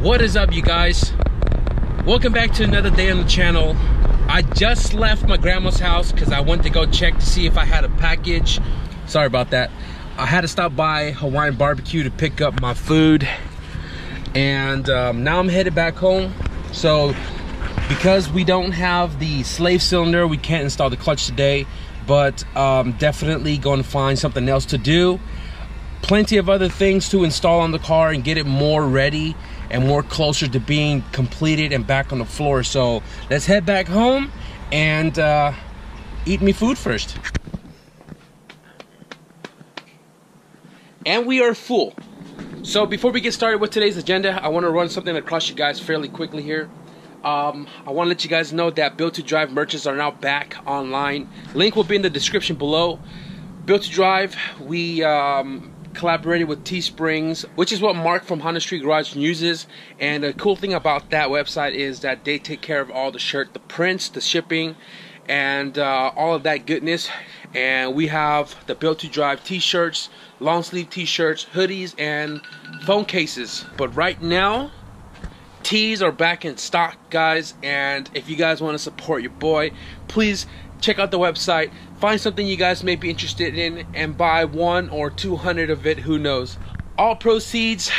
What is up, you guys? Welcome back to another day on the channel. I just left my grandma's house because I went to go check to see if I had a package. Sorry about that. I had to stop by Hawaiian Barbecue to pick up my food, and now I'm headed back home. So because we don't have the slave cylinder, we can't install the clutch today, but definitely going to find something else to do. Plenty of other things to install on the car and get it more ready and more closer to being completed and back on the floor. So let's head back home and eat me food first. And we are full. So before we get started with today's agenda, I want to run something across you guys fairly quickly here. I want to let you guys know that BUILT2DRIVE merches are now back online. Link will be in the description below. BUILT2DRIVE, we collaborated with Teesprings, which is what Mark from Honda Street Garage uses. And the cool thing about that website is that they take care of all the prints, the shipping, and all of that goodness. And we have the BUILT2DRIVE t-shirts, long sleeve t-shirts, hoodies, and phone cases. But right now, tees are back in stock, guys. And if you guys want to support your boy, please check out the website, find something you guys may be interested in, and buy 100 or 200 of it, who knows. All proceeds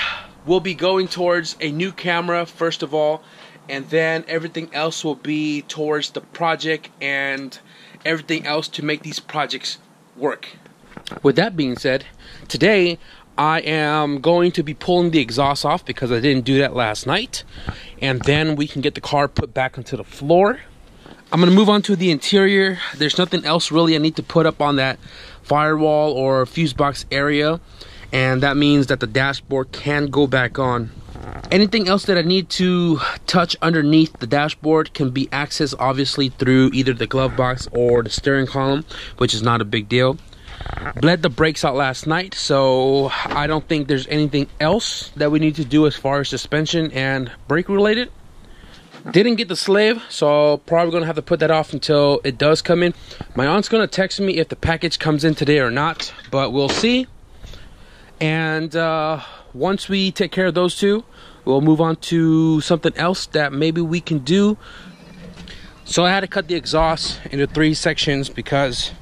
will be going towards a new camera first of all, and then everything else will be towards the project and everything else to make these projects work. With that being said, today I am going to be pulling the exhaust off because I didn't do that last night, and then we can get the car put back onto the floor. I'm going to move on to the interior. There's nothing else really I need to put up on that firewall or fuse box area, and that means that the dashboard can go back on. Anything else that I need to touch underneath the dashboard can be accessed obviously through either the glove box or the steering column, which is not a big deal. Bled the brakes out last night, so I don't think there's anything else that we need to do as far as suspension and brake related. Didn't get the slave, so probably gonna have to put that off until it does come in. My aunt's gonna text me if the package comes in today or not, but we'll see. And once we take care of those two, we'll move on to something else that maybe we can do. So I had to cut the exhaust into 3 sections because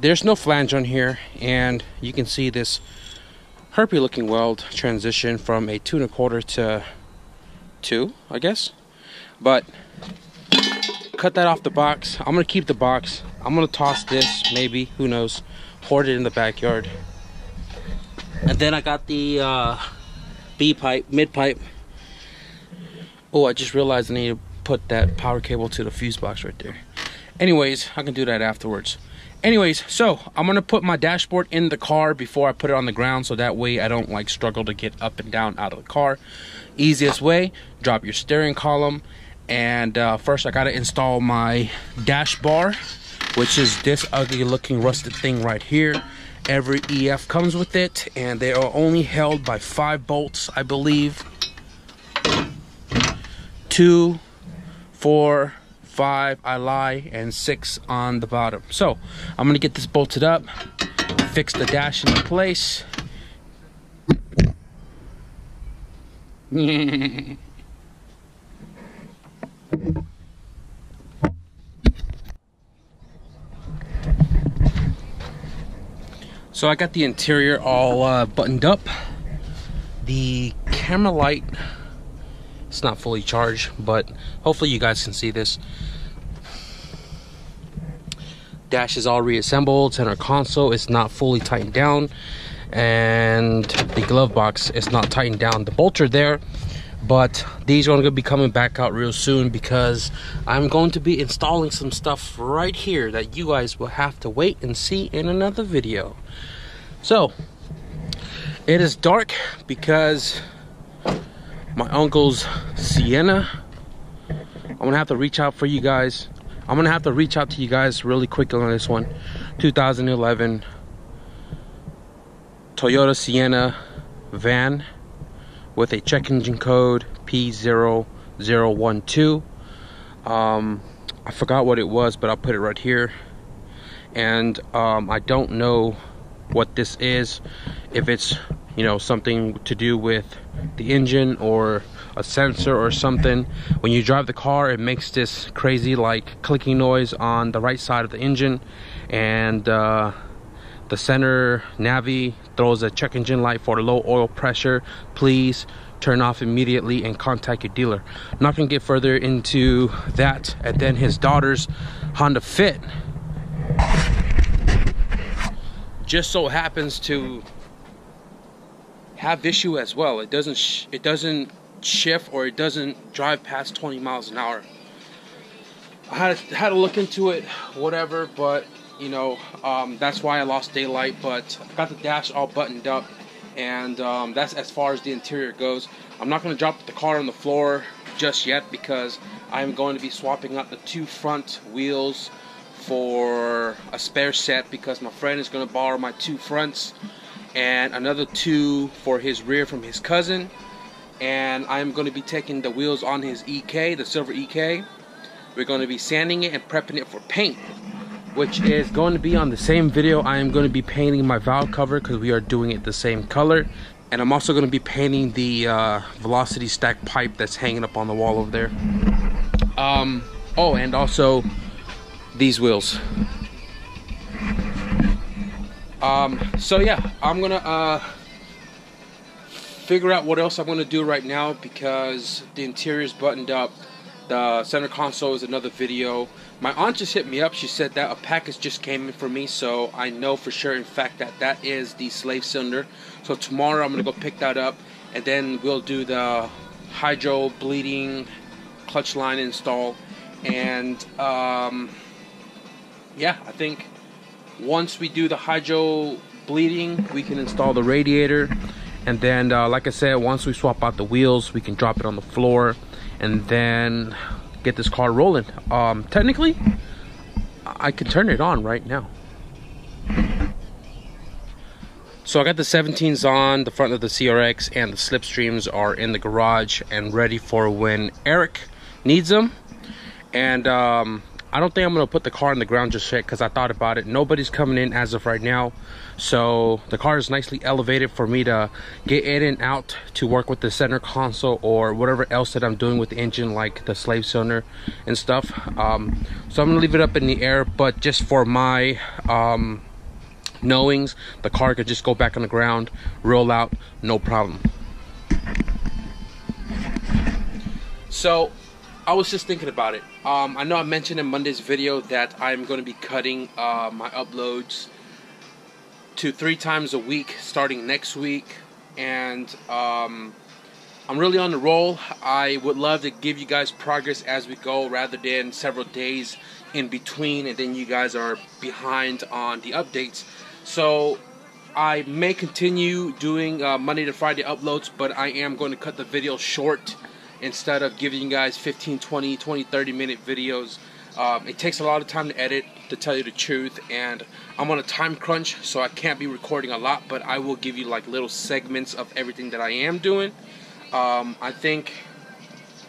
there's no flange on here, and you can see this herpy looking weld transition from a 2 1/4 to 2, I guess. But cut that off the box. I'm gonna keep the box. I'm gonna toss this, maybe, who knows, hoard it in the backyard. And then I got the B pipe, mid pipe. Oh, I just realized I need to put that power cable to the fuse box right there. Anyways, I can do that afterwards. Anyways, so I'm gonna put my dashboard in the car before I put it on the ground, so that way I don't like struggle to get up and down out of the car. Easiest way, drop your steering column, and first I gotta install my dash bar, which is this ugly looking rusted thing right here. Every EF comes with it, and they are only held by 5 bolts, I believe. 2, 4, 5, I lie, and 6 on the bottom. So I'm gonna get this bolted up, fix the dash into place. So I got the interior all buttoned up. The camera light, it's not fully charged, but hopefully you guys can see this. Dash is all reassembled. Center console is not fully tightened down, and the glove box is not tightened down. The bolts are there, but these are going to be coming back out real soon because I'm going to be installing some stuff right here that you guys will have to wait and see in another video. So it is dark because my uncle's Sienna, I'm gonna have to reach out for you guys. I'm gonna have to reach out to you guys really quick on this one. 2011 Toyota Sienna van with a check engine code P0012. I forgot what it was, but I'll put it right here. And I don't know what this is, if it's, you know, something to do with the engine or a sensor or something. When you drive the car, it makes this crazy like clicking noise on the right side of the engine, and the center navi throws a check engine light for low oil pressure. Please turn off immediately and contact your dealer. I'm not gonna get further into that. And then his daughter's Honda Fit just so happens to have issue as well. It doesn't shift, or it doesn't drive past 20 miles an hour. I had to look into it, whatever, but you know, that's why I lost daylight. But I got the dash all buttoned up, and that's as far as the interior goes. I'm not going to drop the car on the floor just yet, because I'm going to be swapping out the 2 front wheels for a spare set, because my friend is going to borrow my 2 fronts and another 2 for his rear from his cousin. And I'm going to be taking the wheels on his EK, the silver EK. We're going to be sanding it and prepping it for paint, which is going to be on the same video. I am going to be painting my valve cover, because we are doing it the same color. And I'm also going to be painting the velocity stack pipe that's hanging up on the wall over there. Oh, and also these wheels. So yeah, I'm gonna figure out what else I'm gonna do right now, because the interior is buttoned up. The center console is another video. My aunt just hit me up. She said that a package just came in for me, so I know for sure, in fact, that that is the slave cylinder. So tomorrow I'm gonna go pick that up, and then we'll do the hydro bleeding clutch line install. And yeah, I think once we do the hydro bleeding, we can install the radiator. And then like I said, once we swap out the wheels, we can drop it on the floor and then get this car rolling. Technically, I can turn it on right now. So I got the 17s on the front of the CRX, and the Slipstreams are in the garage and ready for when Eric needs them. And I don't think I'm gonna put the car on the ground just yet, because I thought about it. Nobody's coming in as of right now, so the car is nicely elevated for me to get in and out to work with the center console or whatever else that I'm doing with the engine, like the slave cylinder and stuff. So I'm gonna leave it up in the air, but just for my knowings, the car could just go back on the ground, roll out, no problem. So I was just thinking about it. I know I mentioned in Monday's video that I'm going to be cutting my uploads to 3 times a week starting next week, and I'm really on the roll. I would love to give you guys progress as we go, rather than several days in between and then you guys are behind on the updates. So I may continue doing Monday to Friday uploads, but I am going to cut the video short. Instead of giving you guys 15, 20, 30 minute videos. It takes a lot of time to edit, to tell you the truth, and I'm on a time crunch, so I can't be recording a lot, but I will give you like little segments of everything that I am doing. I think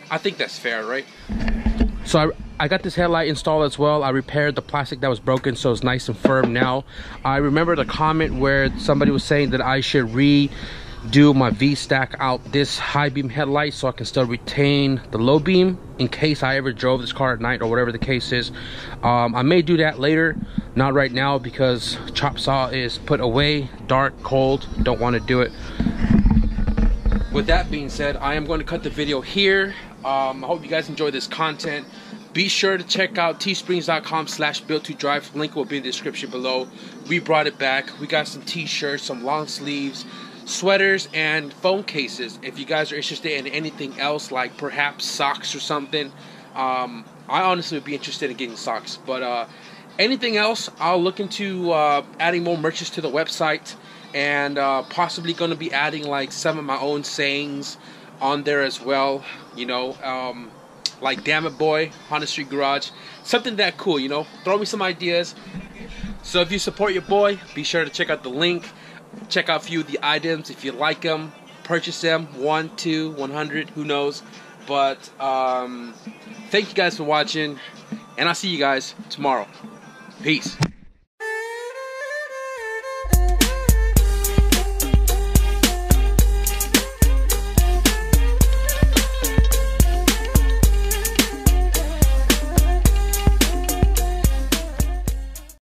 that's fair, right? So I got this headlight installed as well. I repaired the plastic that was broken, so it's nice and firm now. I remember the comment where somebody was saying that I should do my V-stack out this high beam headlight so I can still retain the low beam in case I ever drove this car at night or whatever the case is. I may do that later, not right now, because chop saw is put away, dark, cold, don't want to do it. With that being said, I am going to cut the video here. I hope you guys enjoy this content. Be sure to check out teesprings.com/BUILT2DRIVE. Link will be in the description below. We brought it back. We got some t-shirts, some long sleeves, sweaters, and phone cases. If you guys are interested in anything else, like perhaps socks or something, I honestly would be interested in getting socks. But anything else, I'll look into adding more merches to the website, and possibly going to be adding like some of my own sayings on there as well. You know, like "Damn it, boy," Honda Street Garage, something that cool. You know, throw me some ideas. So if you support your boy, be sure to check out the link. Check out a few of the items. If you like them, purchase them. 1, 2, 100, who knows. But thank you guys for watching, and I'll see you guys tomorrow. Peace.